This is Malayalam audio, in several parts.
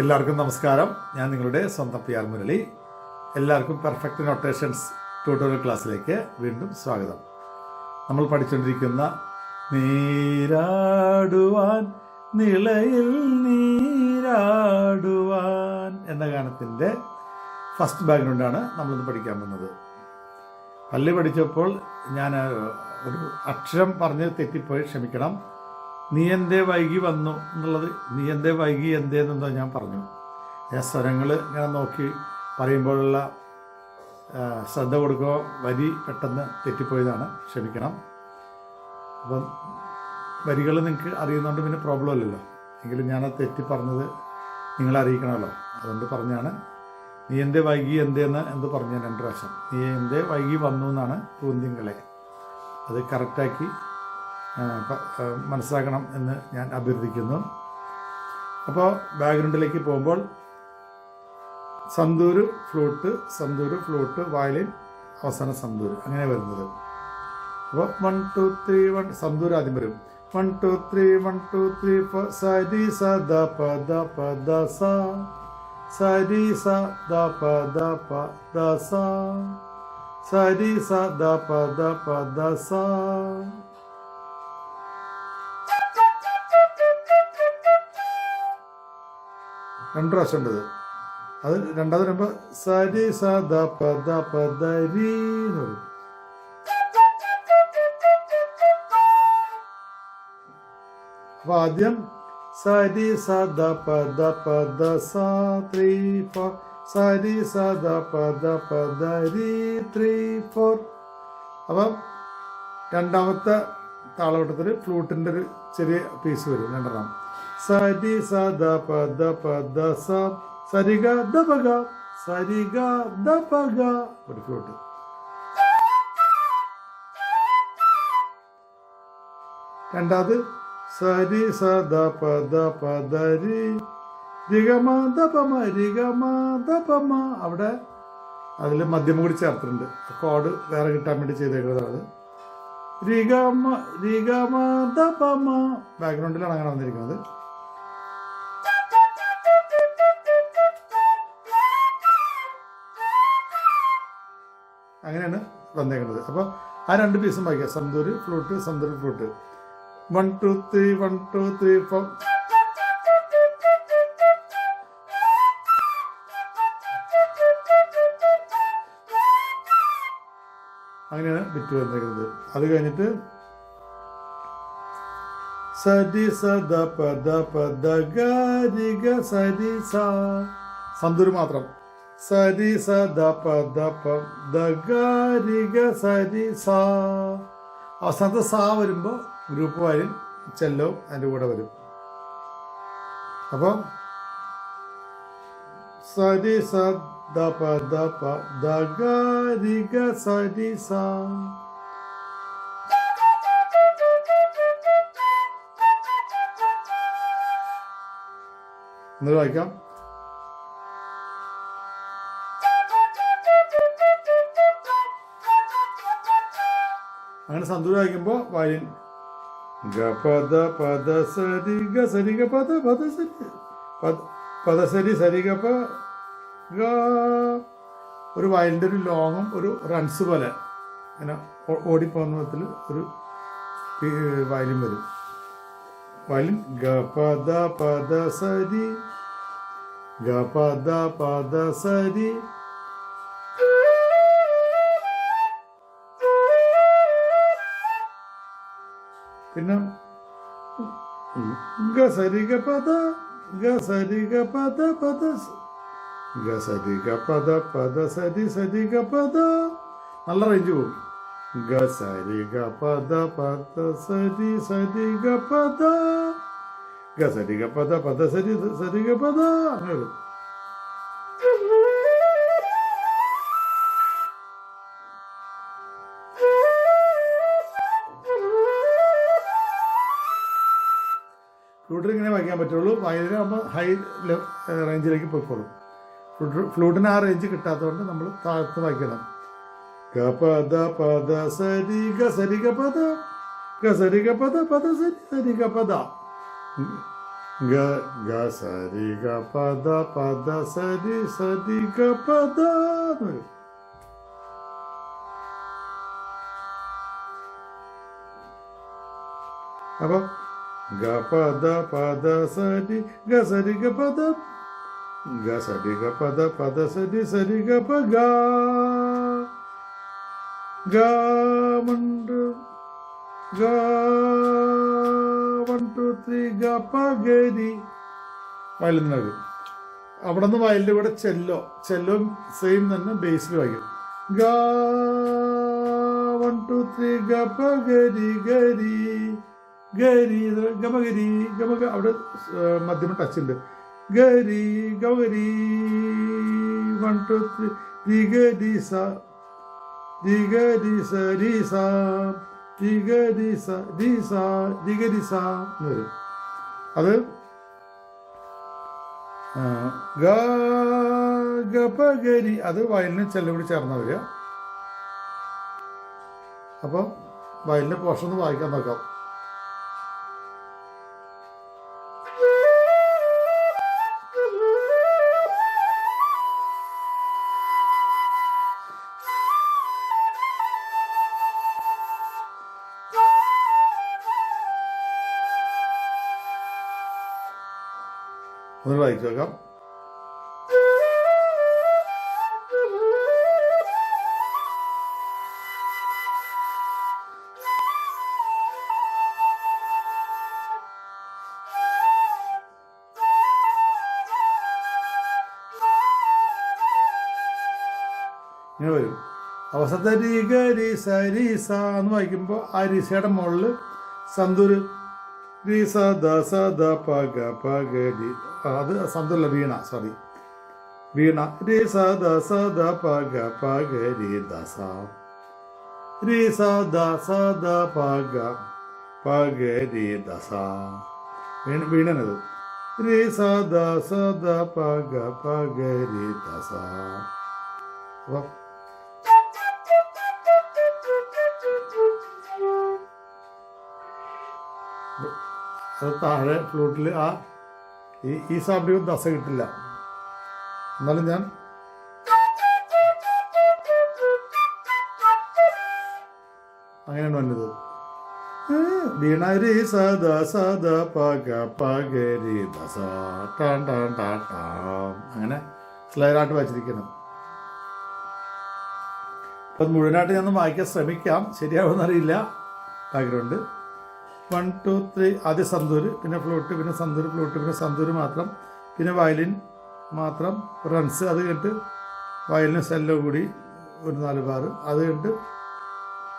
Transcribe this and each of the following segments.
എല്ലാവർക്കും നമസ്കാരം. ഞാൻ നിങ്ങളുടെ സ്വന്തം പി ആർ മുരളി. എല്ലാവർക്കും പെർഫെക്റ്റ് നൊട്ടേഷൻസ് ട്യൂട്ടോറിയൽ ക്ലാസ്സിലേക്ക് വീണ്ടും സ്വാഗതം. നമ്മൾ പഠിച്ചുകൊണ്ടിരിക്കുന്ന നീരാടുവാൻ നിളയിൽ നീരാടുവാൻ എന്ന ഗാനത്തിൻ്റെ ഫസ്റ്റ് ബാക്ക്ഗ്രൗണ്ടാണ് നമ്മളിന്ന് പഠിക്കാൻ പോകുന്നത്. പള്ളി പഠിച്ചപ്പോൾ ഞാൻ ഒരു അക്ഷരം പറഞ്ഞ് തെറ്റിപ്പോയി, ക്ഷമിക്കണം. നീ എന്തേ വൈകി വന്നു എന്നുള്ളത് നീ എന്തേ വൈകി എന്തേന്നെന്തോ ഞാൻ പറഞ്ഞു. ഞാൻ സ്വരങ്ങൾ ഇങ്ങനെ നോക്കി പറയുമ്പോഴുള്ള ശ്രദ്ധ കൊടുക്കുക വരി പെട്ടെന്ന് തെറ്റിപ്പോയതാണ്, ക്ഷമിക്കണം. അപ്പം വരികൾ നിങ്ങൾക്ക് അറിയുന്നതുകൊണ്ട് പിന്നെ പ്രോബ്ലം ഇല്ലല്ലോ. എങ്കിലും ഞാനത് തെറ്റി പറഞ്ഞത് നിങ്ങളെ അറിയിക്കണമല്ലോ, അതുകൊണ്ട് പറഞ്ഞാണ്. നീ എന്തേ വൈകി എന്തേന്ന് എന്ത് പറഞ്ഞു ഞാൻ 2 പ്രാവശ്യം. നീ എന്തേ വൈകി വന്നു എന്നാണ് പൂന്തിങ്കളെ. അത് കറക്റ്റാക്കി മനസ്സിലാക്കണം എന്ന് ഞാൻ അഭ്യർത്ഥിക്കുന്നു. അപ്പോൾ ബാക്ക്ഗ്രൗണ്ടിലേക്ക് പോകുമ്പോൾ സന്തൂര് ഫ്ലൂട്ട് വയലിൻ അവസാന സന്തൂര് അങ്ങനെ വരുന്നത്. അപ്പോൾ 1 2 3 1 സന്തൂര് ആദ്യം വരും. 1 2 3 1 2 3 4 സരി സ ദ പ ദ പ ദ സ സരി സ ദ പ ദ പ ദ സ സരി സ ദ പ ദ പ ദ സ. രണ്ട് പ്രാവശ്യം ഉണ്ടത്. അത് രണ്ടാമത് വരുമ്പോൾ സരി സ ദ പ ദ പ ദ രി എന്ന് പറയും. അപ്പൊ ആദ്യം സരി സ ദ പ ദ പ ദ സ 3 4 സരി സ ദ പ ദ പ ദ രി 3 4. അപ്പം രണ്ടാമത്തെ താളവട്ടത്തിൽ ഫ്ലൂട്ടിൻ്റെ ഒരു ചെറിയ പീസ് വരും, 2 സരി സ ദ പ ദ പ ദ സ സരി ഗ ദ പ ഗ സരി ഗ ദ പ ഗ ഒരു ഫ്ലൂട്ട്. രണ്ടാമത് സരി സ ദ പ ദ പ ദ രി രി ഗ മ ദ പ മ രി ഗ മ ദ പ മ. അവിടെ അതിൽ മധ്യമം കൂടി ചേർത്തിട്ടുണ്ട്, കോഡ് വേറെ കിട്ടാൻ വേണ്ടി ചെയ്തേക്കുന്നതാണ്. രി ഗ മ ദ പ മ ബാക്ക്ഗ്രൗണ്ടിലാണ് അങ്ങനെ വന്നിരിക്കുന്നത്. അങ്ങനെയാണ് വന്നേക്കുന്നത്. അപ്പോൾ ആ 2 പീസും വായിക്കാം. സന്തൂര് ഫ്ലൂട്ട് 1 2 3 1 2 3 4. അങ്ങനെയാണ് ബിറ്റ് വന്നേക്കുന്നത്. അത് കഴിഞ്ഞിട്ട് സരി സ ദ പ ദ പ ദ ഗ രി ഗ സരി സ സന്തൂര് മാത്രം. സരി സ ദ പ ദ പ ദ ഗ രി ഗ സരി സ. അവസാനത്തെ സ വരുമ്പോൾ ഗ്രൂപ്പ് വയലിൻ ചെല്ലോ അതിൻ്റെ കൂടെ വരും. അപ്പോൾ സരി സ ദ പ ദ പ ദ ഗ രി ഗ സരി സ. എന്നിട്ട് വായിക്കാം. അങ്ങനെ സന്തൂര് വായിക്കുമ്പോൾ വയലിൻ ഗ പദ പദ സരി ഗ സരി ഗ പദ പദ സരി പദ സരി സരി ഗ പ ഗ. ഒരു വയലിൻ്റെ ഒരു ലോങ്ങും ഒരു റൺസ് പോലെ അങ്ങനെ ഓടിപ്പോകുന്ന വിധത്തിൽ ഒരു വയലിൻ വരും. വയലിൻ ഗ പദ പദ സരി ഗ പദ പദ സരി. പിന്നെ ഗ സരി ഗ പദ ഗ സരി ഗ പദ പദ ഗ സരി ഗ പദ പദ സരി സരി ഗ പദ. നല്ല റേഞ്ച് പോകും. ഗ സരി ഗ പദ പദ സരി സരി ഗ പദ ഗ സരി ഗ പദ പദ സരി സരി ഗ പദ. അങ്ങനെ വരും. ഫ്ലൂട്ടിൽ ഇങ്ങനെ വായിക്കാൻ പറ്റുള്ളൂ. വയലിനാകുമ്പോൾ ഹൈ റേഞ്ചിലേക്ക് പോയിക്കോളും. ഫ്ലൂട്ടിന് ആ റേഞ്ച് കിട്ടാത്തതുകൊണ്ട് നമ്മൾ താഴത്ത് വായിക്കണം. ഗ പദ പദ സരി ഗ സരി ഗ പദ ഗ സരി ഗ പദ പദ സരി സരി ഗ പദ. ഗ ഗ സരി ഗ പദ പദ സരി സരി ഗ പദ എന്ന് വരും. അപ്പം ഗ പദ പദ സരി ഗ സരി ഗ പദ ഗ സരി ഗ പദ പദ സരി സരി ഗ പ ഗ ഗണ്ട് ഗ 1 2 3 ഗ പ ഗരി വയലിൽ നിന്ന് വരും. അവിടെ നിന്ന് വയലിൻ്റെ കൂടെ ചെല്ലോ സെയിം തന്നെ ബേസിൽ വായിക്കും. ഗ 1 2 3 ഗ പ ഗരി ഗരി ഗരി ഗമഗരി ഗമഗ അവിടെ മധ്യമ ടച്ച് ഉണ്ട്. ഗരി ഗമഗരി 1 2 3 ദിഗരി സ ദിഗരി സ രി സ ദിഗരി സ രി സ ദിഗരി സ എന്ന് വരും. അത് ഗപഗരി അത് വയലിന് ചെല്ലും കൂടി ചേർന്ന് വരിക. അപ്പോൾ വയലിൻ്റെ പോർഷൻ ഒന്ന് വായിക്കാൻ നോക്കാം. ഒന്ന് വായിച്ചു നോക്കാം. ഇങ്ങനെ വരും. അവസാനത്തെ രീ ഗരി സ രീ സ എന്ന് വായിക്കുമ്പോൾ ആ രീസയുടെ മുകളിൽ സന്തൂര് രീ സ ദ സ ദ പ ഗ പ ഗ രി അത് സന്തൂരല്ല വീണ സോറി വീണ രീ സ ദ സ ദ പ ഗ പ ഗ രി ദ സ രീ സ ദ സ ദ പ ഗ പ ഗ രി ദ സ വീണത് രീ സ ദ സ ദ പ ഗ പ ഗ രി ദ സ. അപ്പോൾ അത് താഴെ ഫ്ലൂട്ടിൽ ഈ സൗണ്ടിൽ ദസ കിട്ടില്ല. എന്നാലും ഞാൻ അങ്ങനെയാണ് വന്നത്. വീണരി സദ സദ പഗ പഗരി ദസ ടാൻ ടാൻ ടാ ടാം അങ്ങനെ സ്ലൈഡായിട്ട് വായിച്ചിരിക്കണം. അപ്പം മുഴുവനായിട്ട് ഞാൻ വായിക്കാൻ ശ്രമിക്കാം, ശരിയാവുമെന്നറിയില്ല. ബാക്ക്ഗ്രൗണ്ട് 1 2 3 ആദ്യം സന്തൂര്, പിന്നെ ഫ്ലൂട്ട്, പിന്നെ സന്തൂര് ഫ്ലൂട്ട്, പിന്നെ സന്തൂര് മാത്രം, പിന്നെ വയലിൻ മാത്രം റൺസ്. അത് കഴിഞ്ഞിട്ട് വയലിന് സെല്ലോ കൂടി ഒരു 4 ബാർ. അത് കഴിഞ്ഞിട്ട്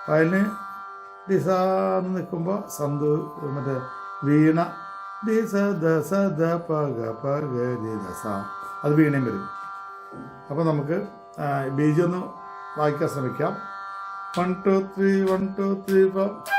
വയലിന് ഡിസാന്ന് നിൽക്കുമ്പോൾ മറ്റേ വീണ ഡിസ ദസ ദ പ ഗ പ ഗ രി ദസ അത് വീണയും വരും. അപ്പോൾ നമുക്ക് ബീജം ഒന്ന് വായിക്കാൻ ശ്രമിക്കാം. 1 2 3 1 2 3 4.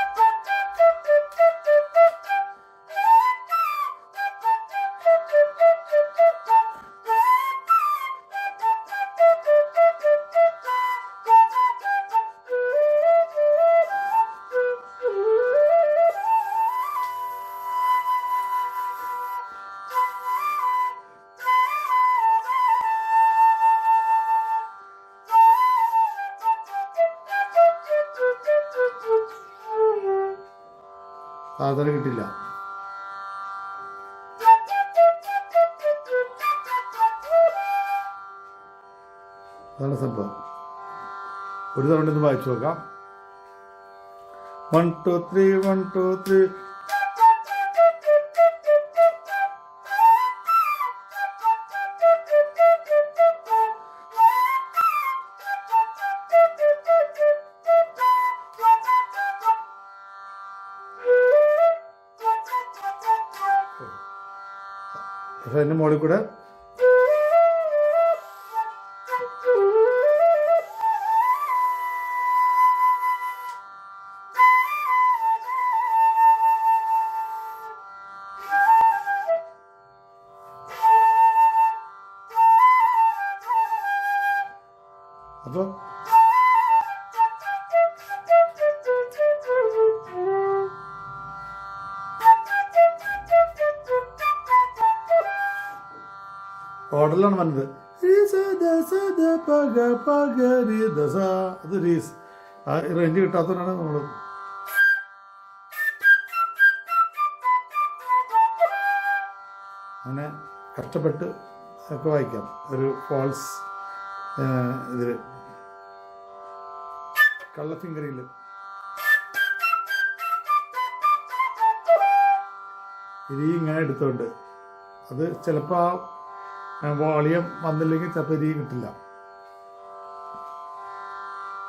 സാധനം കിട്ടില്ല. അതാണ് സംഭവം. ഒരു തവണ ഒന്ന് വായിച്ചു നോക്കാം. 1 2 3 1 2 3. പക്ഷെ അതിൻ്റെ മുകളിൽ കൂടെ അപ്പോൾ ഓർഡറിലാണ് വന്നത്. അത് റീസ് ആ റേഞ്ച് കിട്ടാത്തതുകൊണ്ടാണ് നമ്മൾ അങ്ങനെ കഷ്ടപ്പെട്ട് ഒക്കെ വായിക്കാം. ഒരു ഫാൾസ് ഇതിൽ കള്ള ഫിംഗറിൽ ഇരി ഇങ്ങനെ എടുത്തോണ്ട് അത് ചിലപ്പോൾ ആ വോളിയം വന്നില്ലെങ്കിൽ ചിലപ്പോൾ ഇരി കിട്ടില്ല.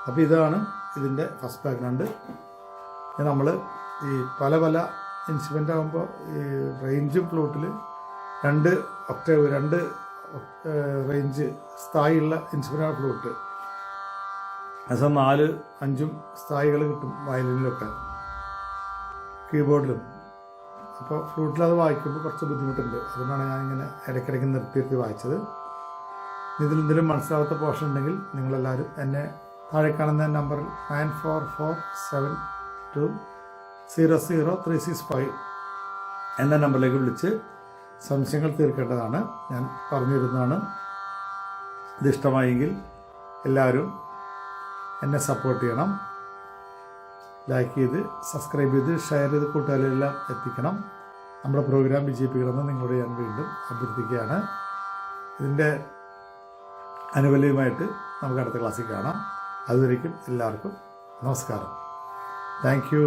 അപ്പോൾ ഇതാണ് ഇതിൻ്റെ ഫസ്റ്റ് ബാക്ക്ഗ്രൗണ്ട്. നമ്മൾ ഈ പല പല ഇൻസ്ട്രുമെൻ്റ് ആകുമ്പോൾ ഈ റേഞ്ചും ഫ്ലൂട്ടിൽ 2 ഒക്ടേവ് 2 റേഞ്ച് സ്ഥായിയുള്ള ഇൻസ്ട്രുമെൻ്റാണ് ഫ്ലൂട്ട്. അതേസമയം 4-5 സ്ഥായികൾ കിട്ടും വയലിനിലൊക്കെ, കീബോർഡിലും. അപ്പോൾ ഫ്ലൂട്ടിലത് വായിക്കുമ്പോൾ കുറച്ച് ബുദ്ധിമുട്ടുണ്ട്. അതുകൊണ്ടാണ് ഞാനിങ്ങനെ ഇടയ്ക്കിടയ്ക്ക് നിർത്തി വായിച്ചത്. ഇതിലെന്തെങ്കിലും മനസ്സിലാവാത്ത പോർഷൻ ഉണ്ടെങ്കിൽ നിങ്ങളെല്ലാവരും എന്നെ താഴെ കാണുന്ന നമ്പറിൽ 9447200365 എന്ന നമ്പറിലേക്ക് വിളിച്ച് സംശയങ്ങൾ തീർക്കേണ്ടതാണ്. ഞാൻ പറഞ്ഞിരുന്നതാണ്. ഇതിഷ്ടമായെങ്കിൽ എല്ലാവരും എന്നെ സപ്പോർട്ട് ചെയ്യണം. ലൈക്ക് ചെയ്ത് സബ്സ്ക്രൈബ് ചെയ്ത് ഷെയർ ചെയ്ത് കൂട്ടുകാരെല്ലാം എത്തിക്കണം. നമ്മുടെ പ്രോഗ്രാം വിജയിപ്പിക്കണമെന്ന് നിങ്ങളോട് ഞാൻ വീണ്ടും അഭ്യർത്ഥിക്കുകയാണ്. ഇതിൻ്റെ അനുകൂലമായിട്ട് നമുക്ക് അടുത്ത ക്ലാസ്സിൽ കാണാം. അതുവരേക്കും എല്ലാവർക്കും നമസ്കാരം. Thank you.